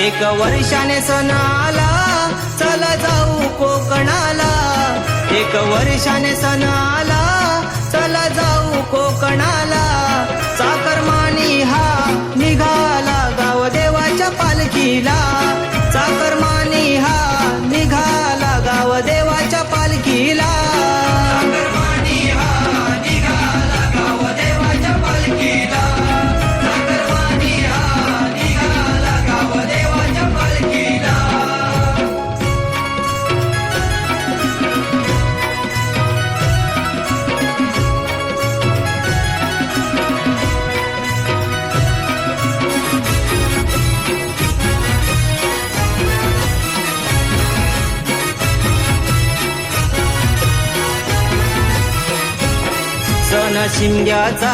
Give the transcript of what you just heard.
एक वर्षाने सण आला, चला जाऊ कोकणाला. एक वर्षाने सण आला, चला जाऊ कोकणाला. चाकरमानी हा निघाला गाव देवाच्या पालखीला. चाकरमानी हा निघाला गाव देवाच्या पालखीला. चाकरमानी हा निघाला गाव देवाच्या पालखीला. चाकरमानी हा निघाला गाव देवाच्या पालखीला. सण शिमग्याचा